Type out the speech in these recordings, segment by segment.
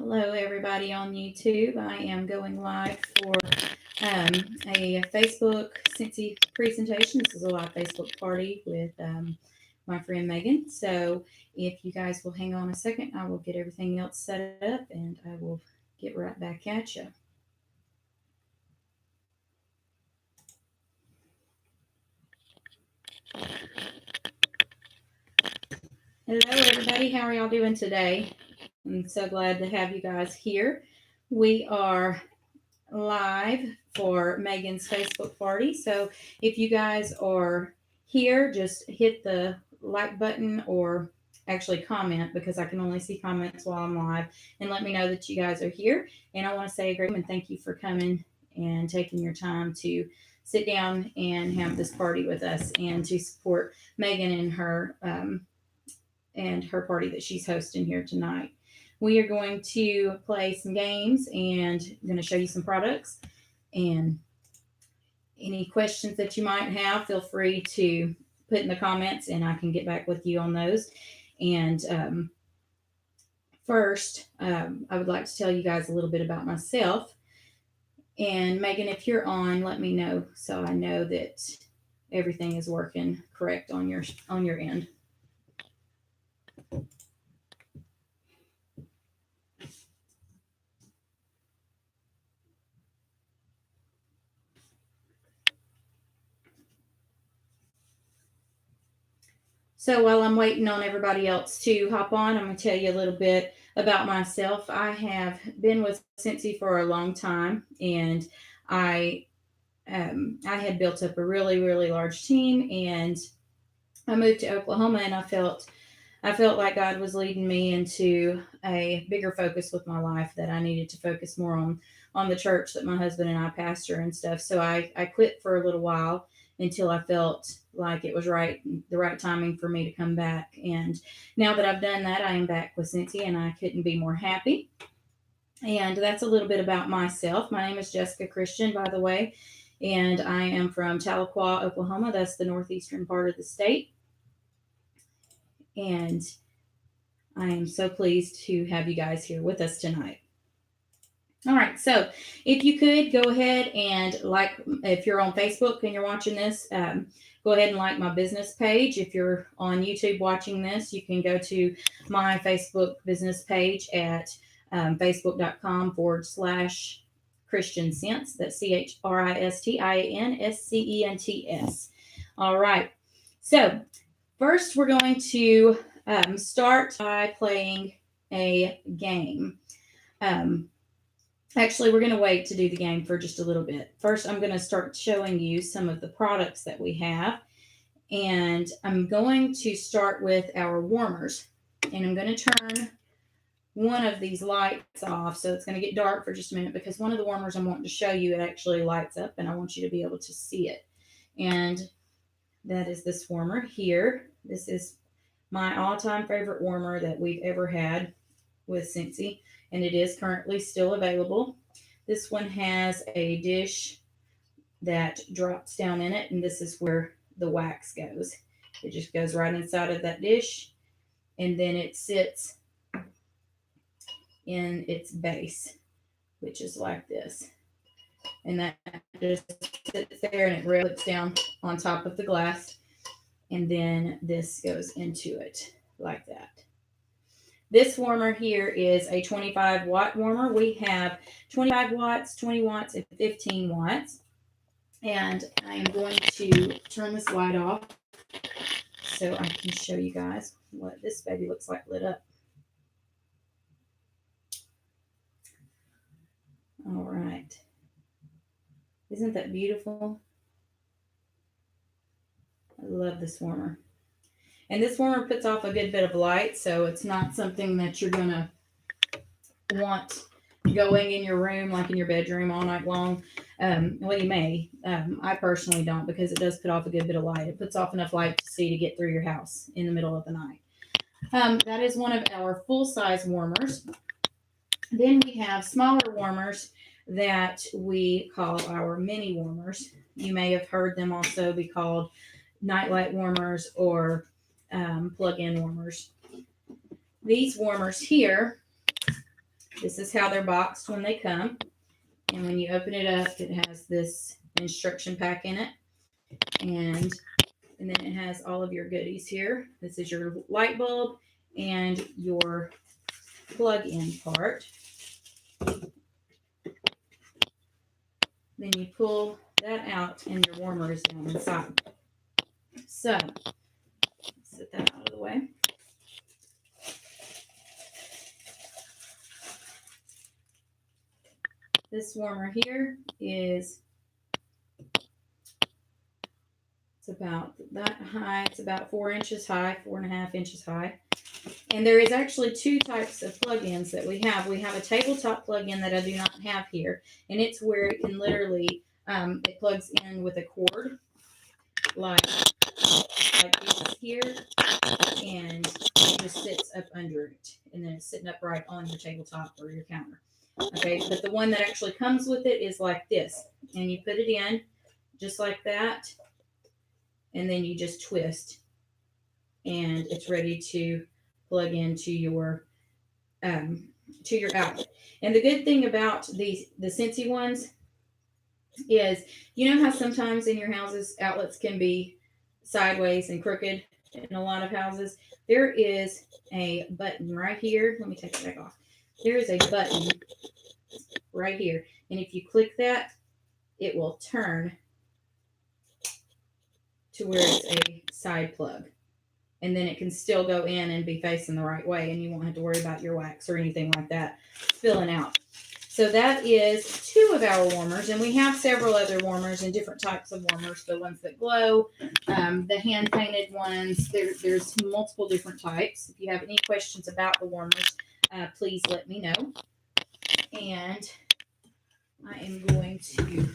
Hello, everybody on YouTube. I am going live for a Facebook Scentsy presentation. This is a live Facebook party with my friend Megan. So if you guys will hang on a second, I will get everything else set up and I will get right back at you. Hello, everybody. How are y'all doing today? I'm so glad to have you guys here. We are live for Megan's Facebook party. So if you guys are here, just hit the like button or actually comment, because I can only see comments while I'm live, and let me know that you guys are here. And I want to say a great and thank you for coming and taking your time to sit down and have this party with us and to support Megan and her party that she's hosting here tonight. We are going to play some games and I'm going to show you some products. And any questions that you might have, feel free to put in the comments and I can get back with you on those. And first, I would like to tell you guys a little bit about myself. And Megan, if you're on, let me know so I know that everything is working correct on your end. So while I'm waiting on everybody else to hop on, I'm going to tell you a little bit about myself. I have been with Scentsy for a long time, and I had built up a really, really large team, and I moved to Oklahoma, and I felt like God was leading me into a bigger focus with my life, that I needed to focus more on the church that my husband and I pastor and stuff. So I quit for a little while until I felt like it was the right timing for me to come back. And now that I've done that, I am back with Scentsy, and I couldn't be more happy. And that's a little bit about myself. My name is Jessica Christian, by the way, and I am from Tahlequah, Oklahoma. That's the northeastern part of the state. And I am so pleased to have you guys here with us tonight. All right, so if you could go ahead and if you're on Facebook and you're watching this, go ahead and like my business page. If you're on YouTube watching this, you can go to my Facebook business page at facebook.com/Christian Scents. That's CHRISTIANSCENTS. All right, so first we're going to start by playing a game. Actually, we're going to wait to do the game for just a little bit. First, I'm going to start showing you some of the products that we have. And I'm going to start with our warmers. And I'm going to turn one of these lights off. So it's going to get dark for just a minute, because one of the warmers I'm wanting to show you, it actually lights up and I want you to be able to see it. And that is this warmer here. This is my all-time favorite warmer that we've ever had with Scentsy, and it is currently still available. This one has a dish that drops down in it, and this is where the wax goes. It just goes right inside of that dish, and then it sits in its base, which is like this. And that just sits there, and it rips down on top of the glass, and then this goes into it like that. This warmer here is a 25 watt warmer. We have 25 watts, 20 watts, and 15 watts. And I am going to turn this light off so I can show you guys what this baby looks like lit up. All right. Isn't that beautiful? I love this warmer. And this warmer puts off a good bit of light, so it's not something that you're going to want going in your room, like in your bedroom all night long. Well, you may. I personally don't, because it does put off a good bit of light. It puts off enough light to see to get through your house in the middle of the night. That is one of our full-size warmers. Then we have smaller warmers that we call our mini warmers. You may have heard them also be called nightlight warmers or plug-in warmers. These warmers here This is how they're boxed when they come. And when you open it up, it has this instruction pack in it. And then it has all of your goodies here. This is your light bulb and your plug-in part. Then you pull that out and your warmer is down inside. So, set that out of the way. This warmer here is, it's about that high. It's about 4 inches high, 4.5 inches high. And there is actually two types of plug-ins that we have. We have a tabletop plug-in that I do not have here, and it's where it can literally, it plugs in with a cord, like this here, and it just sits up under it, and then it's sitting upright on your tabletop or your counter. Okay, but the one that actually comes with it is like this, and you put it in just like that, and then you just twist, and it's ready to plug into your outlet. And the good thing about the Scentsy ones is, you know how sometimes in your houses outlets can be sideways and crooked in a lot of houses? There is a button right here. Let me take it back off. There is a button right here. And if you click that, it will turn to where it's a side plug. And then it can still go in and be facing the right way, and you won't have to worry about your wax or anything like that spilling out. So that is 2 of our warmers, and we have several other warmers and different types of warmers. The ones that glow, the hand painted ones. There's multiple different types. If you have any questions about the warmers, please let me know. And I am going to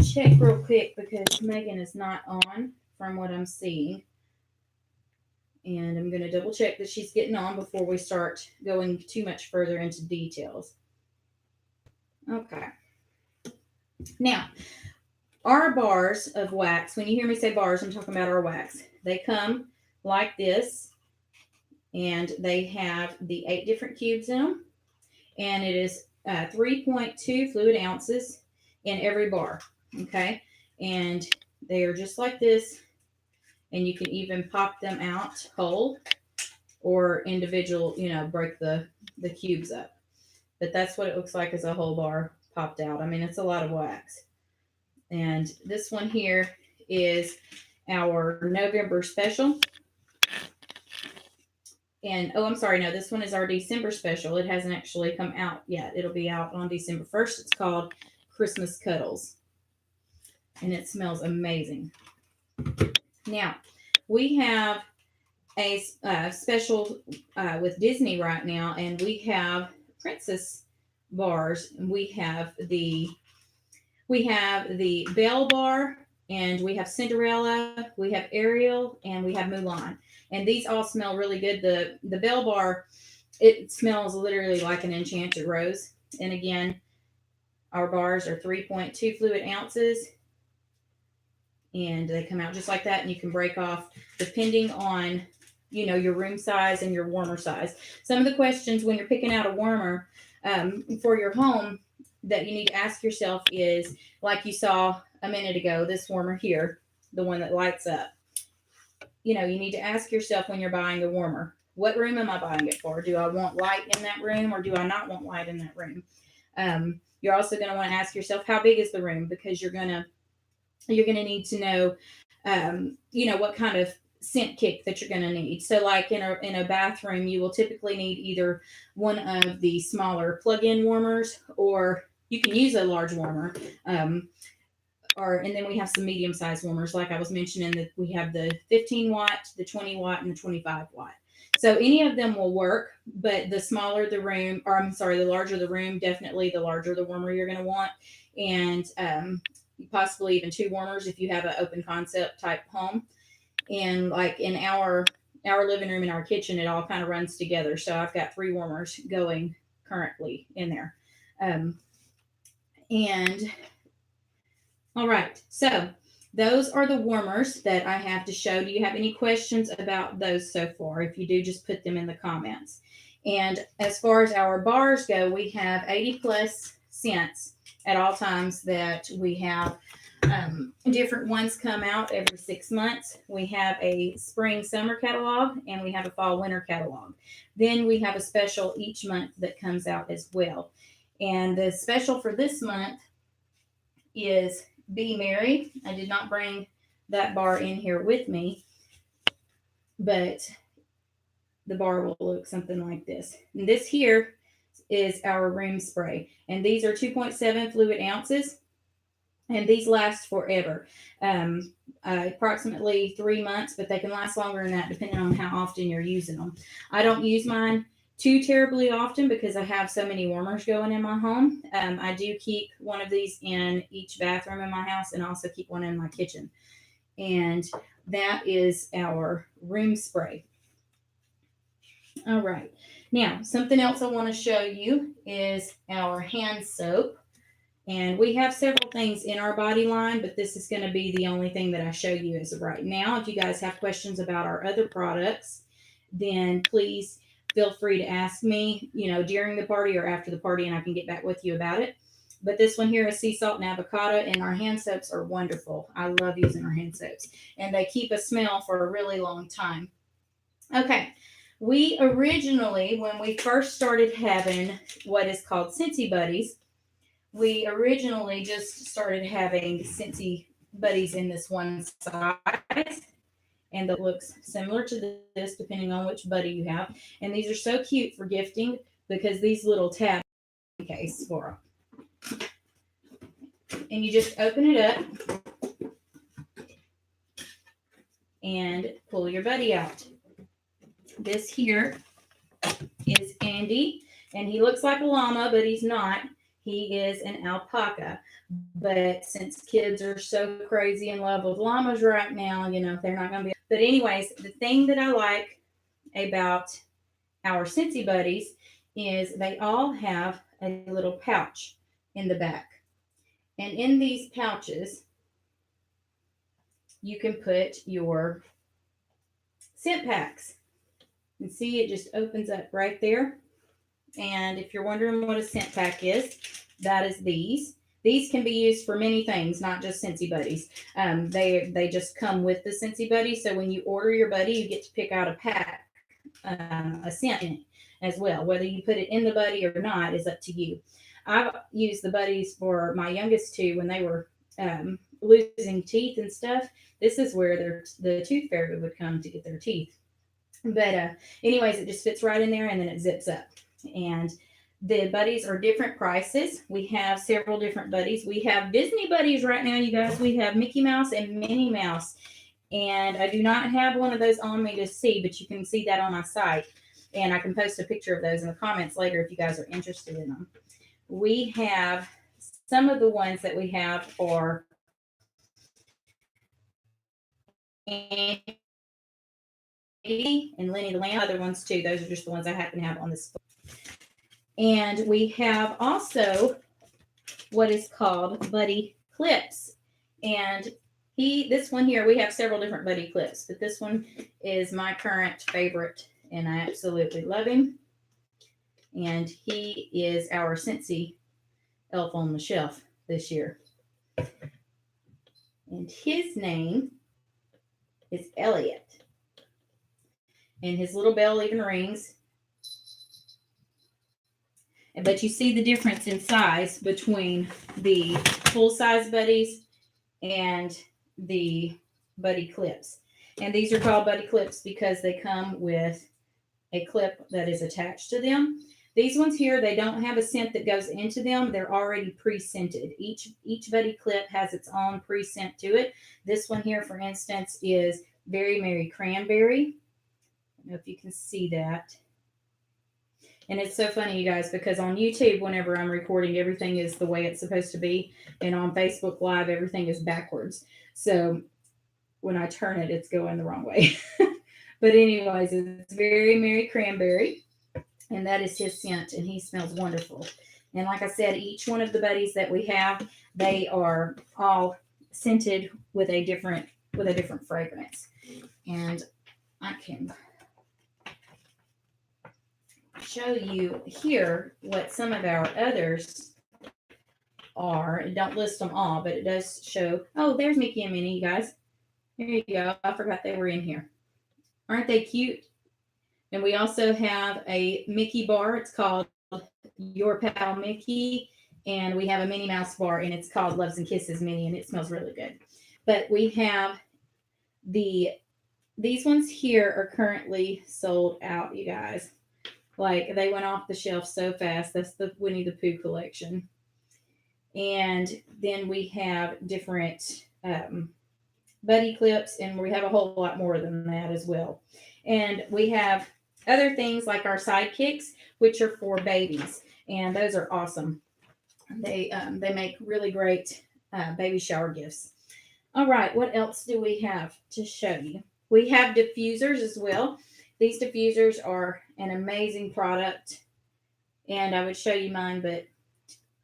check real quick because Megan is not on from what I'm seeing. And I'm going to double check that she's getting on before we start going too much further into details. Okay. Now, our bars of wax, when you hear me say bars, I'm talking about our wax. They come like this, and they have the 8 different cubes in them, and it is 3.2 fluid ounces in every bar. Okay. And they are just like this. And you can even pop them out whole or individual, break the cubes up. But that's what it looks like as a whole bar popped out. I mean, it's a lot of wax. And this one here is our November special. And, I'm sorry, no, this one is our December special. It hasn't actually come out yet. It'll be out on December 1st. It's called Christmas Cuddles. And it smells amazing. Now, we have a special with Disney right now, and we have princess bars. We have the Belle bar, and we have Cinderella, we have Ariel, and we have Mulan. And these all smell really good. The Belle bar, it smells literally like an enchanted rose. And again, our bars are 3.2 fluid ounces. And they come out just like that, and you can break off depending on, your room size and your warmer size. Some of the questions when you're picking out a warmer for your home that you need to ask yourself is, like you saw a minute ago, this warmer here, the one that lights up. You need to ask yourself when you're buying a warmer, what room am I buying it for? Do I want light in that room, or do I not want light in that room? You're also going to want to ask yourself, how big is the room? Because you're going to need to know, what kind of scent kick that you're going to need. So like in a bathroom, you will typically need either one of the smaller plug-in warmers, or you can use a large warmer. And then we have some medium-sized warmers. Like I was mentioning, that we have the 15 watt, the 20 watt, and the 25 watt. So any of them will work, but the smaller the room, the larger the room, definitely the larger the warmer you're going to want. And, possibly even 2 warmers if you have an open concept type home. And like in our living room and our kitchen, it all kind of runs together. So I've got 3 warmers going currently in there. And all right, so those are the warmers that I have to show. Do you have any questions about those so far? If you do, just put them in the comments. And as far as our bars go, we have 80 plus scents at all times that we have. Different ones come out every 6 months. We have a spring summer catalog and we have a fall winter catalog. Then we have a special each month that comes out as well. And the special for this month is Be Merry. I did not bring that bar in here with me, but the bar will look something like this. And this here is our room spray. And these are 2.7 fluid ounces. And these last forever, approximately 3 months, but they can last longer than that depending on how often you're using them. I don't use mine too terribly often because I have so many warmers going in my home. I do keep one of these in each bathroom in my house and also keep one in my kitchen. And that is our room spray. All right. Now, something else I want to show you is our hand soap. And we have several things in our body line, but this is going to be the only thing that I show you as of right now. If you guys have questions about our other products, then please feel free to ask me, during the party or after the party, and I can get back with you about it. But this one here is sea salt and avocado, and our hand soaps are wonderful. I love using our hand soaps, and they keep a smell for a really long time. Okay. We originally, when we first started having what is called Scentsy Buddies, we originally just started having Scentsy Buddies in this one size, and that looks similar to this depending on which buddy you have. And these are so cute for gifting because these little tab case for them. And you just open it up and pull your buddy out. This here is Andy, and he looks like a llama, but he's not. He is an alpaca. But since kids are so crazy in love with llamas right now, they're not going to be. But anyways, the thing that I like about our Scentsy Buddies is they all have a little pouch in the back. And in these pouches, you can put your scent packs. And see, it just opens up right there. And if you're wondering what a scent pack is, that is these. These can be used for many things, not just Scentsy Buddies. They just come with the Scentsy Buddy. So when you order your buddy, you get to pick out a pack, a scent in it as well. Whether you put it in the buddy or not is up to you. I've used the buddies for my youngest two when they were losing teeth and stuff. This is where the tooth fairy would come to get their teeth. But anyways, it just fits right in there and then it zips up. And the buddies are different prices. We have several different buddies. We have Disney buddies right now, you guys. We have Mickey Mouse and Minnie Mouse. And I do not have one of those on me to see, but you can see that on my site. And I can post a picture of those in the comments later if you guys are interested in them. We have some of the ones that we have for Andy and Lenny the Lamb. Other ones too. Those are just the ones I happen to have on this. And we have also what is called Buddy Clips. And this one here, we have several different Buddy Clips, but this one is my current favorite, and I absolutely love him. And he is our Scentsy elf on the shelf this year. And his name is Elliot. And his little bell even rings. But you see the difference in size between the full-size buddies and the Buddy Clips. And these are called Buddy Clips because they come with a clip that is attached to them. These ones here, they don't have a scent that goes into them. They're already pre-scented. Each Buddy Clip has its own pre-scent to it. This one here, for instance, is Very Merry Cranberry. I don't know if you can see that. And it's so funny, you guys, because on YouTube, whenever I'm recording, everything is the way it's supposed to be. And on Facebook Live, everything is backwards. So when I turn it, it's going the wrong way. But anyways, it's Very Merry Cranberry. And that is his scent. And he smells wonderful. And like I said, each one of the buddies that we have, they are all scented with a different fragrance. And I can show you here what some of our others are. Don't list them all, but it does show. Oh, there's Mickey and Minnie, you guys. There you go. I forgot they were in here. Aren't they cute? And we also have a Mickey bar. It's called Your Pal Mickey. And we have a Minnie Mouse bar, and it's called Loves and Kisses Minnie, and it smells really good. But we have these ones here are currently sold out, you guys. Like they went off the shelf so fast. That's the Winnie the Pooh collection. And then we have different buddy clips, and we have a whole lot more than that as well. And we have other things like our sidekicks, which are for babies, and those are awesome. They make really great baby shower gifts. All right, what else do we have to show you? We have diffusers as well. These diffusers are an amazing product, and I would show you mine, but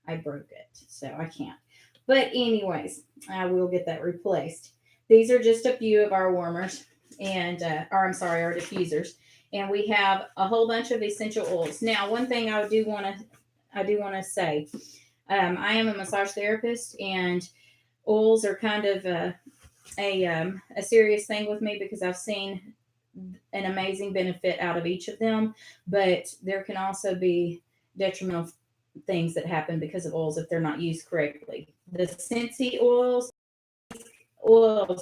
I broke it, so I can't. But anyways, I will get that replaced. These are just a few of our warmers, and or I'm sorry, our diffusers, and we have a whole bunch of essential oils. Now, one thing I do want to say, I am a massage therapist, and oils are kind of a serious thing with me because I've seen an amazing benefit out of each of them, but there can also be detrimental things that happen because of oils if they're not used correctly. The Scentsy oils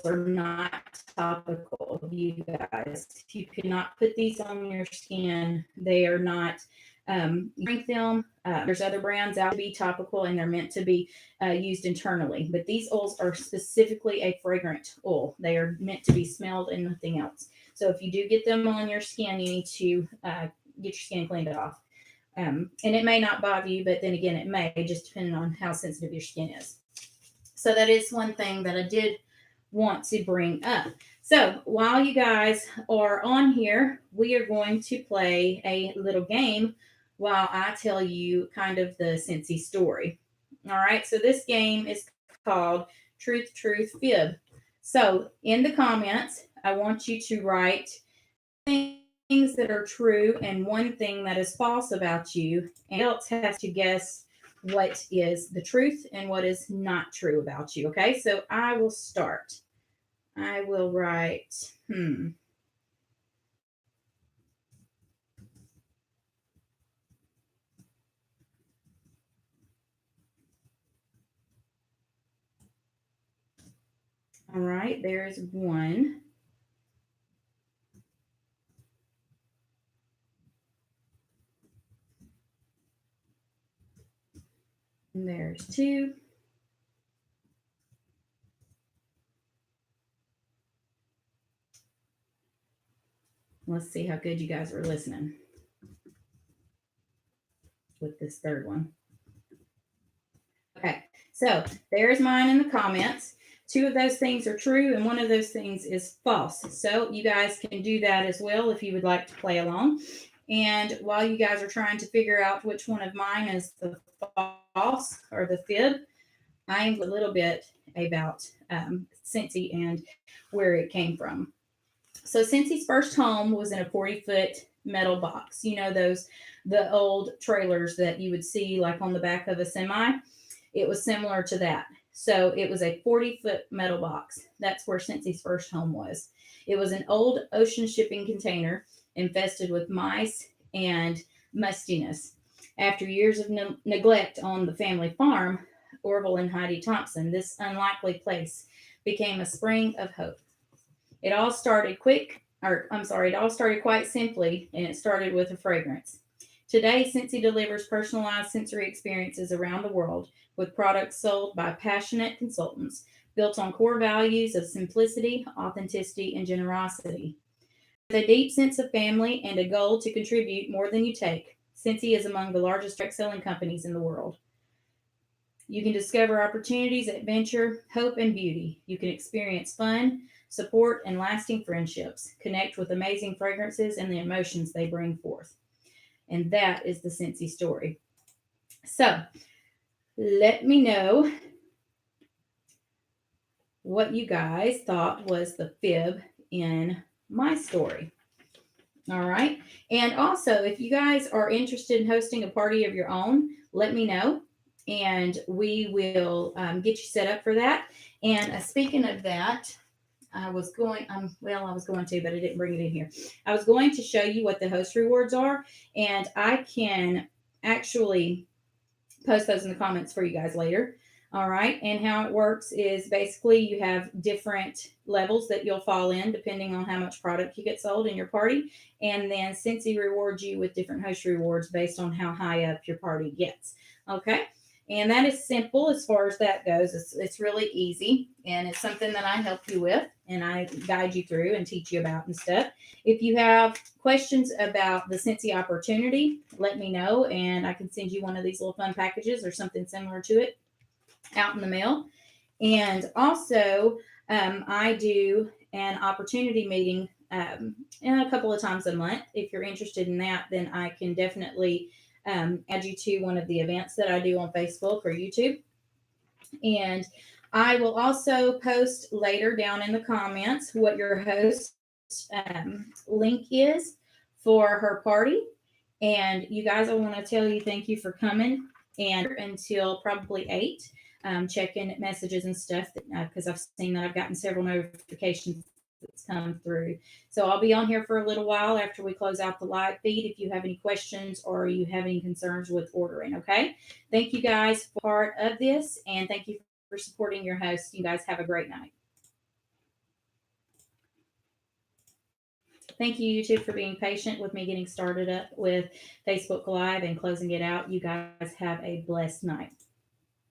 are not topical, you guys. You cannot put these on your skin. They are not. Drink them. There's other brands out to be topical, and they're meant to be used internally. But these oils are specifically a fragrant oil. They are meant to be smelled and nothing else. So if you do get them on your skin, you need to get your skin cleaned off. And it may not bother you, but then again, it may, just depending on how sensitive your skin is. So that is one thing that I did want to bring up. So while you guys are on here, we are going to play a little game while I tell you kind of the Scentsy story. All right, so this game is called Truth, Truth, Fib. So in the comments, I want you to write things that are true and one thing that is false about you, and else has to guess what is the truth and what is not true about you. Okay, so I will start. I will write, All right, there's one. And there's two. Let's see how good you guys are listening with this third one. Okay, so there's mine in the comments. Two of those things are true, and one of those things is false. So you guys can do that as well if you would like to play along. And while you guys are trying to figure out which one of mine is the false or the fib, I'm a little bit about Scentsy and where it came from. So Scentsy first home was in a 40-foot metal box. You know the old trailers that you would see like on the back of a semi? It was similar to that. So it was a 40-foot metal box. That's where Scentsy's first home was. It was an old ocean shipping container infested with mice and mustiness. After years of neglect on the family farm, Orville and Heidi Thompson, this unlikely place became a spring of hope. It all started it all started quite simply, and it started with a fragrance. Today, Scentsy delivers personalized sensory experiences around the world with products sold by passionate consultants built on core values of simplicity, authenticity, and generosity. With a deep sense of family and a goal to contribute more than you take, Scentsy is among the largest direct selling companies in the world. You can discover opportunities, adventure, hope, and beauty. You can experience fun, support, and lasting friendships. Connect with amazing fragrances and the emotions they bring forth. And that is the Scentsy story. So let me know what you guys thought was the fib in my story. All right. And also, if you guys are interested in hosting a party of your own, let me know and we will get you set up for that. And speaking of that, I was going to, but I didn't bring it in here. I was going to show you what the host rewards are, and I can actually post those in the comments for you guys later. All right. And how it works is basically you have different levels that you'll fall in depending on how much product you get sold in your party. And then Scentsy rewards you with different host rewards based on how high up your party gets. Okay. And that is simple as far as that goes. It's really easy and it's something that I help you with and I guide you through and teach you about and stuff. If you have questions about the Scentsy opportunity, let me know and I can send you one of these little fun packages or something similar to it out in the mail. And also, I do an opportunity meeting a couple of times a month. If you're interested in that, then I can definitely add you to one of the events that I do on Facebook or YouTube. And I will also post later down in the comments what your host link is for her party. And you guys, I want to tell you thank you for coming and until probably 8, checking messages and stuff because I've seen that I've gotten several notifications that's come through. So I'll be on here for a little while after we close out the live feed if you have any questions or you have any concerns with ordering. Okay. Thank you guys for part of this and thank you for supporting your host. You guys have a great night. Thank you, YouTube, for being patient with me getting started up with Facebook Live and closing it out. You guys have a blessed night.